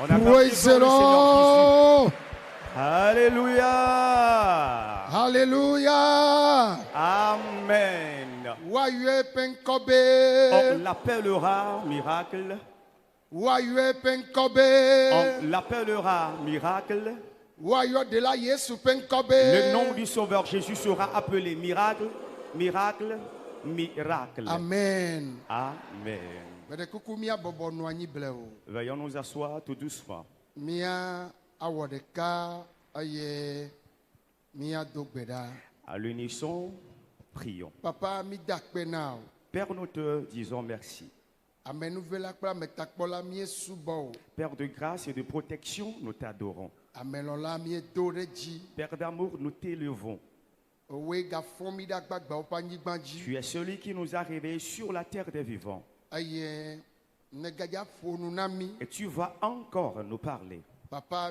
On a Praise the Lord. Alléluia. Hallelujah. Amen. Wayue On penkobe. l'appellera miracle. Wayue On penkobe. l'appellera miracle. Wayo de la Yesu penkobe. Le nom du Sauveur Jésus sera appelé miracle, miracle, miracle. Amen. Amen. Bede kuku mia bobo no anyi bleo. Veuillons nous asseoir tout doucement. Mia awodeka aye mia dogbeda. À l'unisson, prions. Papa mi dakpe now. Père, nous te disons merci. Amen vela kpla metakpola mi subo. Père de grâce et de protection, nous t'adorons. Amen lola mi doreji. Père d'amour, nous t'élevons. Owe ga fomi da gbagba opanyi gbanji. Tu es celui qui nous a réveillés sur la terre des vivants. Aye negaja fonu nami. Et tu vas encore nous parler. Papa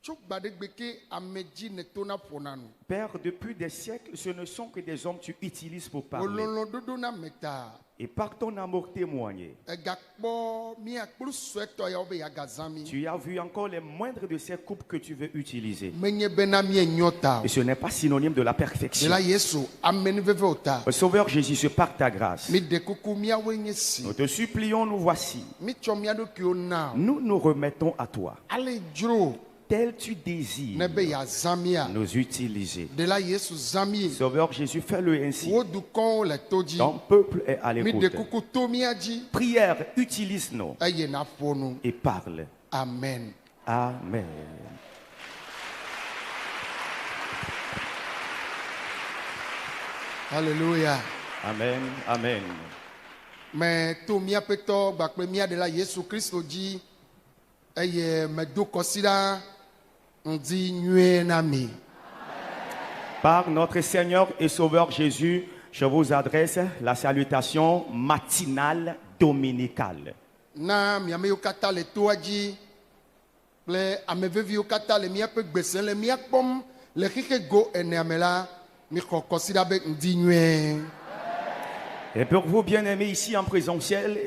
chuk badegbeke ameji netona fonanu. Père, depuis des siècles, ce ne sont que des hommes que tu utilises pour parler. Ololo dodo na meta. Et par ton amour témoigné, Egakpo mi akplu sweto ya obe ya gazami. tu as vu encore les moindres de ces coupes que tu veux utiliser. Menye benami enyota. Et ce n'est pas synonyme de la De perfection. la Yesu amen veve ota. Sauveur Jésus, c'est par ta grâce. Mi dekuku mi awenye si. Nous te supplions, nous voici. Mi chomia do kio na. Nous nous remettons à toi. Ale jro Tel tu désires nebe ya zamia. nous utiliser. De la Yesu zami. Sauveur Jésus, fais-le ainsi. Wo du kon le toji. Ton peuple est à Mi l'écoute. dekuku to mi aji. Prière, utilise-nous Aye na fonu. et parle. Amen. Amen. Hallelujah. Amen. Amen. Mais to mia peto gbakpe mia de la Yesu Christo ji. Eye me do kosida ndi nyue na mi. Par notre Seigneur et Sauveur Jésus, je vous adresse la salutation matinale dominicale. Na miame yo kata le to aji. Le amevevi yo kata le mia pe gbese le mia pom le kike go ene amela mi kosida be ndi nyue. Et pour vous bien-aimés ici en présentiel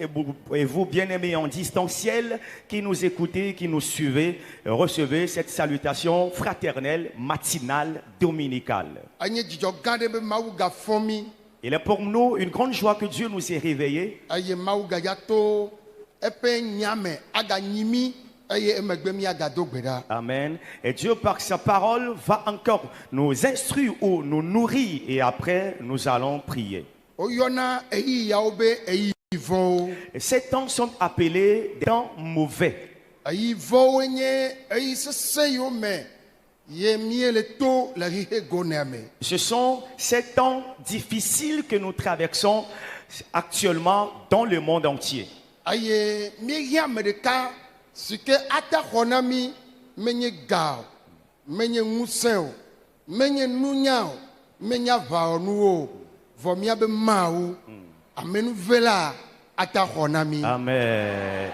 et vous bien-aimés en distanciel qui nous écoutez, qui nous suivez, recevez cette salutation fraternelle matinale dominicale. Anye jijo gade be mawu ga fomi. Il est pour nous une grande joie que Dieu nous ait réveillés. Aye mawu ga yato epe nyame aga nyimi aye emegbe mi aga dogbeda. Amen. Et Dieu, par sa parole, va encore nous instruire ou nous nourrir. Et après, nous allons prier. Oyona eyi yaobe eyi vo. Et ces temps sont appelés des temps mauvais. Eyi vo enye eyi sese yo me ye miele to la rihe goneme. Ce sont ces temps difficiles que nous traversons actuellement dans le monde entier. Aye mi ya medeka sike ata honami menye gao menye nguseo menye nunyao menya vaonuo vomia be mau amenu vela ata honami. Amen.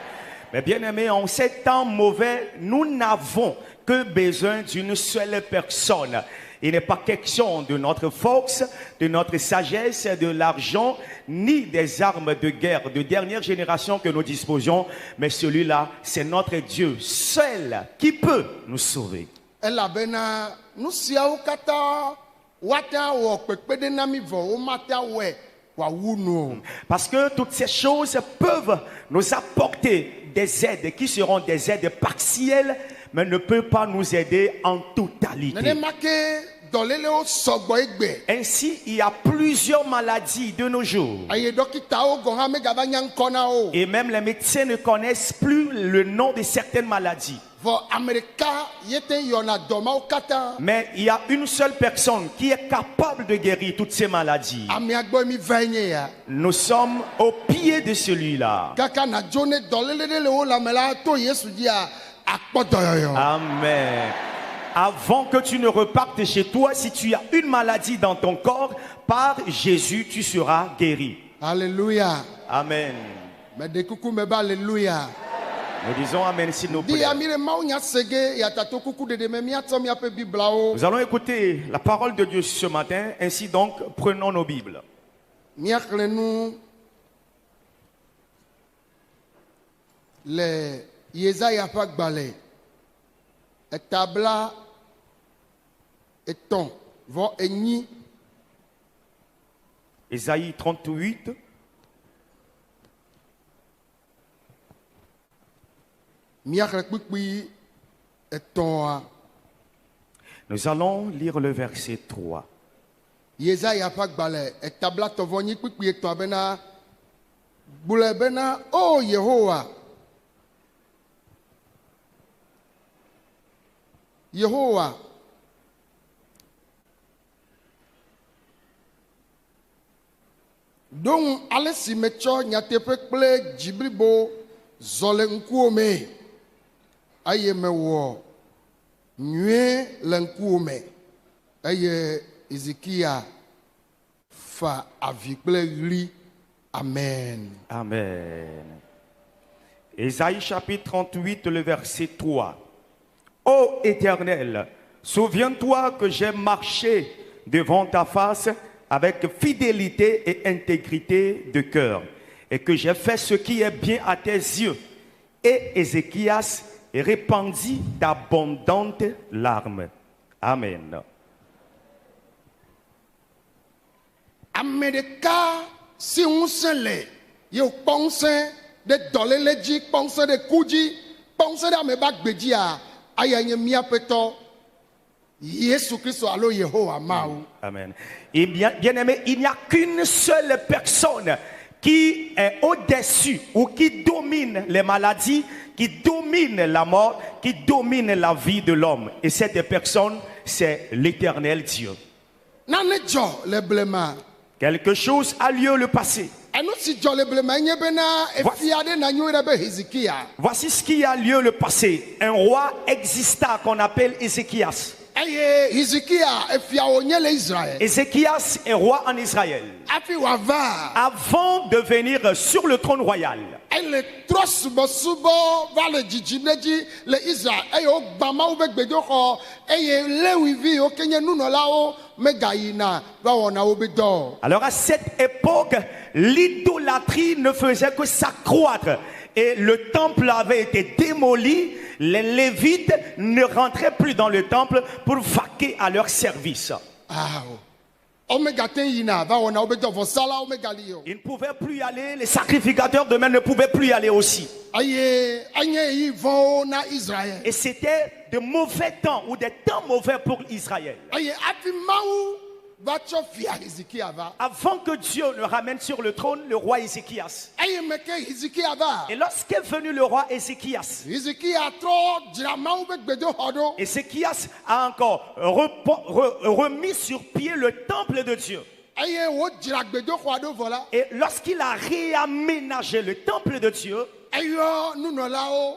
Mais bien aimés, en ces temps mauvais, nous n'avons que besoin d'une seule personne. Il n'est pas question de notre force, de notre sagesse, de l'argent, ni des armes de guerre de dernière génération que nous disposions, mais celui-là, c'est notre Dieu seul qui peut nous sauver. Elabena nusiao kata wata wo pekpede nami vo o mata we wa wunu. Parce que toutes ces choses peuvent nous apporter des aides qui seront des aides partielles, mais ne peuvent pas nous aider en totalité. Nene make dolele o sogbo egbe. Ainsi, il y a plusieurs maladies de nos jours. Aye dokita o gonha me gaba nyankona o. Et même les médecins ne connaissent plus le nom de certaines maladies. Vo Amerika yete yona doma o kata. Mais il y a une seule personne qui est capable de guérir toutes ces maladies. Ami agbo mi venye ya. Nous sommes au pied de celui-là. Kaka na jone dolele le o la mela to Yesu dia akpodoyoyo. Amen. Avant que tu ne repartes chez toi, si tu as une maladie dans ton corps, par Jésus, tu seras guéri. Alléluia. Amen. Me de kuku me ba alléluia. Nous disons Amen s'il nous Di plaît. amire maunya sege ya tato kuku de me mi ato mi ape bibla o. Nous allons écouter la parole de Dieu ce matin. Ainsi donc, prenons nos Bibles. Mi akle nu le Yesaya ƒe agbalẽ etabla etɔ̃ vɔ enyi. Ésaïe 38. Míaxlẽ kpikpi etɔ̃a. Nous allons lire le verset 3. Yesaya ƒe agbalẽ etabla tɔ vɔ enyi kpikpi etɔ̃a bena gblɔe bena o Yehowa. Yehowa, donc ale si metsɔ nyateƒe kple dziblibo zɔ le ŋkuwo me eye mewɔ nyuie le ŋkuwo me eye Ezekia fa avi kple ɣli. Amen. Amen. Ésaïe chapitre 38, le verset 3. Ô Éternel, souviens-toi que j'ai marché devant ta face avec fidélité et intégrité de cœur, et que j'ai fait ce qui est bien à tes yeux. Et Ézéchias répandit d'abondantes larmes. Amen. Ame ɖeka si ŋusẽ le ye wòkpɔ ŋusẽ ɖe dɔléle dzi, kpɔ ŋusẽ ɖe ku dzi, kpɔ ŋusẽ ɖe ame ƒe agbe dzia, aya nye míaƒe tɔ Yesu Christ alo Yehowa Mawu. Amen. Et bien aimé, il n'y a qu'une seule personne qui est au-dessus ou qui domine les maladies, qui domine la mort, qui domine la vie de l'homme. Et cette personne, c'est l'Éternel Dieu. Nane dzɔ le blema. Quelque chose a lieu le passé. Enu si dzɔ le blema nye bena efia aɖe na nyo ɖe be Hezekia. Voici ce qui a lieu le passé. Un roi exista qu'on appelle Ézéchias. Eye Hezekia efia wònye le Israël. Ézéchias est roi en Israël. Hafi wòava. Avant de venir sur le trône royal, ele trɔ subɔsubɔ va le dzidzim ɖe dzi le Israël eye wogbã Mawu ƒe gbedoxɔ eye Leviviwo ke nye nunɔlawo megayina va wɔna wo be dɔ. alors à cette époque, l'idolâtrie ne faisait que s'accroître et le temple avait été démoli. Les Lévites ne rentraient plus dans le temple pour vaquer à leur service. Ils ne pouvaient plus y aller, les sacrificateurs de même ne pouvaient plus y aller aussi. Et c'était de mauvais temps ou des temps mauvais pour Israël. Avant que Dieu ne ramène sur le trône le roi Ézéchias. Et lorsqu'est venu le roi Ézéchias, Ézéchias a encore remis sur pied le temple de Dieu. Et lorsqu'il a réaménagé le temple de Dieu,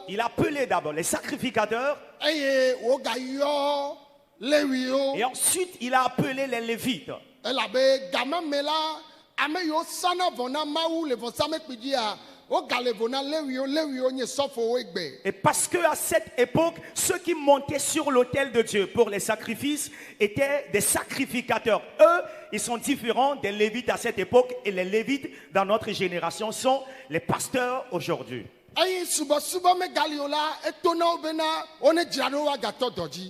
il a appelé d'abord les sacrificateurs. Et ensuite, il a appelé les Lévites. Et parce qu'à cette époque, ceux qui montaient sur l'autel de Dieu pour les sacrifices étaient des sacrificateurs. Eux, ils sont différents des Lévites à cette époque. Et les Lévites dans notre génération sont les pasteurs aujourd'hui. Et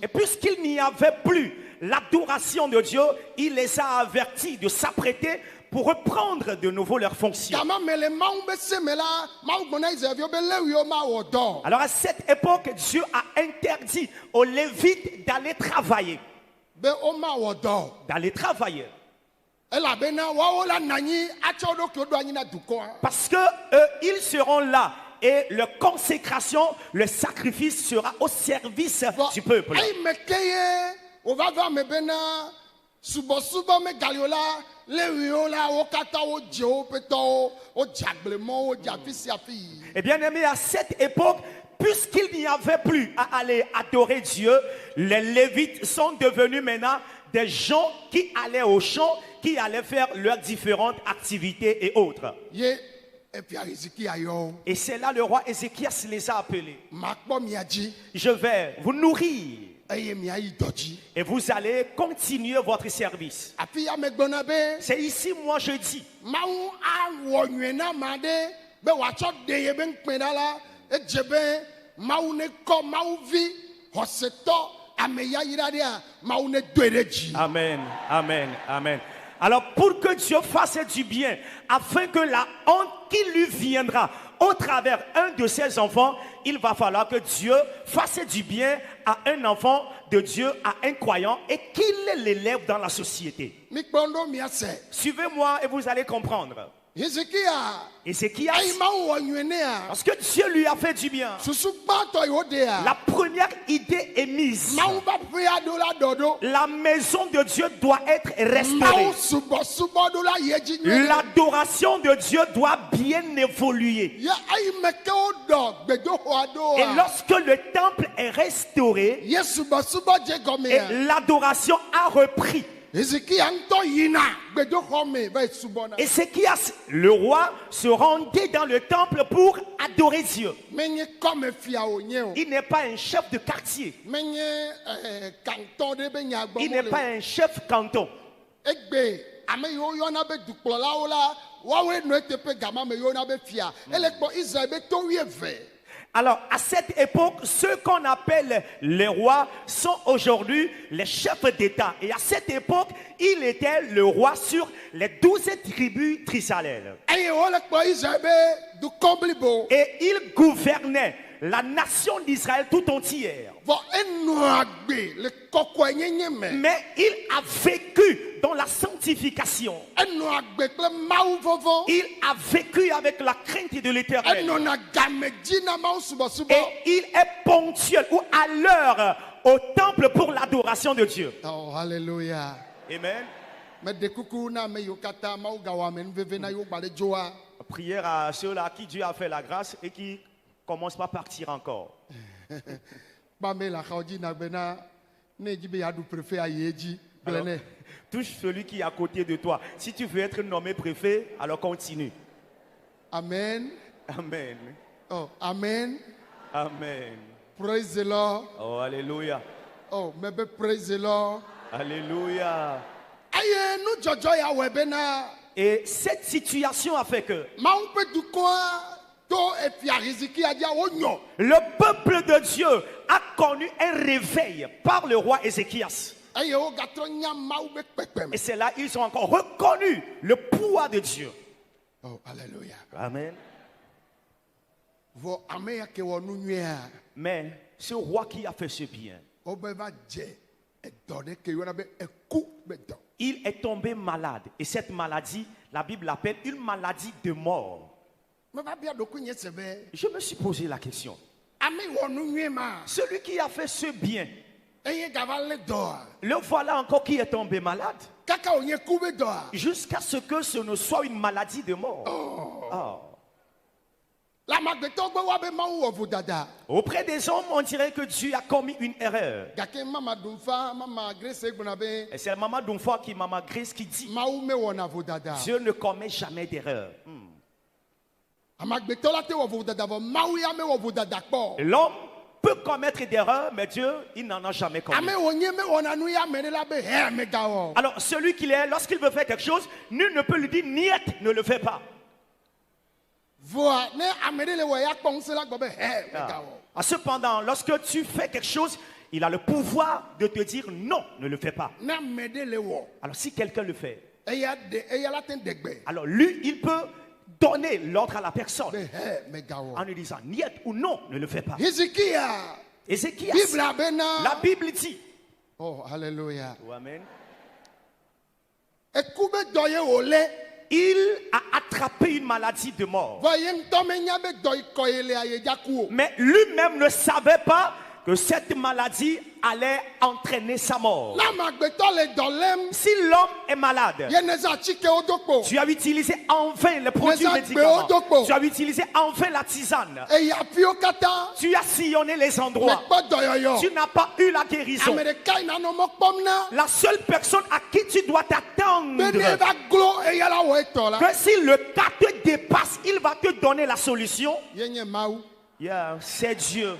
puisqu'il n'y avait plus l'adoration de Dieu, il les a avertis de s'apprêter pour reprendre de nouveau leurs fonctions. Alors à cette époque, Dieu a interdit aux Lévites d'aller travailler. D'aller travailler. Parce que ils seront là. Et leur consécration, le sacrifice sera au service du peuple. Et bien aimé, à cette époque, puisqu'il n'y avait plus à aller adorer Dieu, les Lévites sont devenus maintenant des gens qui allaient au champ, qui allaient faire leurs différentes activités et autres. Et c'est là le roi Ézéchias les a appelés. Je vais vous nourrir. Et vous allez continuer votre service. C'est ici, moi je dis. mawu ne kɔ mawu vi xɔsetɔ ameyayira ɖea mawu ne doe ɖe dzi. Amen, amen, amen. Alors pour que Dieu fasse du bien, afin que la honte qui lui viendra au travers un de ses enfants, il va falloir que Dieu fasse du bien à un enfant de Dieu, à un croyant, et qu'il l'élève dans la société. mikpɔ ŋɖo miase. Suivez-moi et vous allez comprendre. Hezekia Ézéchias, ayi mawu wɔ nyuie nea parce que Dieu lui a fait du bien, susu gbãtɔ yi wo ɖea la première idée est mise. mawu ƒe aƒea ɖo la ɖɔɖo. La maison de Dieu doit être restaurée. mawu subɔsubɔ ɖo la yie dzi nyuie. L'adoration de Dieu doit bien évoluer. ye eyi me ke woɖɔ gbedoxɔa ɖo Et lorsque le temple est restauré ye subɔsubɔ dze et gɔmea l'adoration a repris, Hezekia ŋutɔ yina gbedoxɔ me va yi subɔna. Ézéchias, le roi, se rendait dans le temple pour adorer Dieu. menye kɔme fia wònye o. Il n'est pas un chef de quartier. menye kantɔ ɖe be Il nyagbɔmɔ n'est pas le. un chef canton. egbe ame yiwo yɔna be dukplɔlawo la woawoe nɔ eteƒe gama me yɔna be fia. ele gbɔ Israel be to 12. Alors, à cette époque, ceux qu'on appelle les rois sont aujourd'hui les chefs d'État. Et à cette époque, il était le roi sur les 12 tribus trisalèles. eye wole kpɔ Israel be dukɔ blibo. Et il gouvernait la nation d'Israël tout entière. vɔ enɔa gbe le kɔkɔenyenye me. Mais il a vécu dans la sanctification. enɔa gbe kple mawu vɔvɔ. Il a vécu avec la crainte de l'Éternel. enɔna game dzi na mawu subɔsubɔ. Et il est ponctuel ou à l'heure au temple pour l'adoration de Dieu. oh hallelujah. Amen. mede kuku na ame yiwo katã mawu gawɔ ame nuveve na yewo gbalẽ dzoa. Prière à ceux-là à qui Dieu a fait la grâce et qui ne commencent pas à partir encore. Bambe la xɔ dzi na gbe na ne dzi be yeaɖu préfet ayi edzi gblẽ Alors, nɛ. touche celui qui est à côté de toi. Si tu veux être nommé préfet, alors continue. Amen. Amen. Oh, amen. Amen. Praise the Lord. Oh, alléluia. Oh, mebe praise the Lord. Alléluia. Eye nu dzɔdzɔ ya wɔe bena Et cette situation a fait que mawu ƒe dukɔa to efia Hezekia dzia wonyɔ. le peuple de Dieu a connu un réveil par le roi Ézéchias. Eye wo gatrɔ nya mawu be kpekpeme. Et c'est là ils ont encore reconnu le pouvoir de Dieu. Oh, hallelujah. Amen. Vɔ ame ya ke wɔ nu nyuia Mais ce roi qui a fait ce bien, wobe va dze edɔ ɖe ke yɔna be eku be dɔ. il est tombé malade. Et cette maladie, la Bible l'appelle une maladie de mort. Meva bia ɖokui nye se be Je me suis posé la question. ame wɔ nu nyui ma Celui qui a fait ce bien, eye gava lé dɔa le voilà encore qui est tombé malade. kaka wònye ku be dɔa. Jusqu'à ce que ce ne soit une maladie de mort. Oh. La magbetɔ gbe wa be mawu wɔ vodada. Auprès des hommes, on dirait que Dieu a commis une erreur. Gake mama dunfa mama Grace gblɔna be Et c'est maman Dunfa qui, maman Grace qui dit, mawu me wɔna vodada. Dieu ne commet jamais d'erreur. Amagbetɔ la te wɔ vodada vɔ mawu ya me wɔ vodada kpɔ. L'homme peut commettre d'erreurs, mais Dieu, il n'en a jamais commis. Ame wònye me wɔna nu ya me ɖe la be hɛ me gawɔ. Alors, celui qui est, lorsqu'il veut faire quelque chose, nul ne peut lui dire, niet, ne le fais pas. Voa ne ame ɖe le wɔ ya kpɔ ŋusẽ la gbɔ be hɛ me gawɔ. Ah, cependant, lorsque tu fais quelque chose, il a le pouvoir de te dire non, ne le fais pas. Ne ame ɖe le wɔ Alors, si quelqu'un le fait, eya la te de gbe alors lui, il peut donner l'ordre à la personne be hɛ me gawɔ. en lui disant niet ou non, ne le fais pas. Hezekia Ézéchias, Bible la abena. Bible dit, Oh hallelujah. oh, amen, Eku be dɔ ye wòlé. il a attrapé une maladie de mort. Vɔ ye ŋutɔ menya be dɔ yi kɔ ye lea ye dza ku o. Mais lui-même ne savait pas que cette maladie allait entraîner sa mort. Na magbetɔ le dɔ lém. Si l'homme est malade, Ye ne zã atsikewo do kpo. tu as utilisé en vain les produits Mais ça, médicaments. mais Tu as utilisé en vain la tisane. Eya aƒewo katã. Tu as sillonné les Me endroits. kpɔ dɔyɔyɔ. Tu n'as pas eu la guérison. Ame ɖeka yi nanɔ mɔ kpɔm na. La seule personne à qui tu dois Be t'attendre, ne va glo eya la wɔ etɔ la. que si le cas te dépasse, il va te donner la solution. Ye nye mawu. Yeah, c'est Dieu.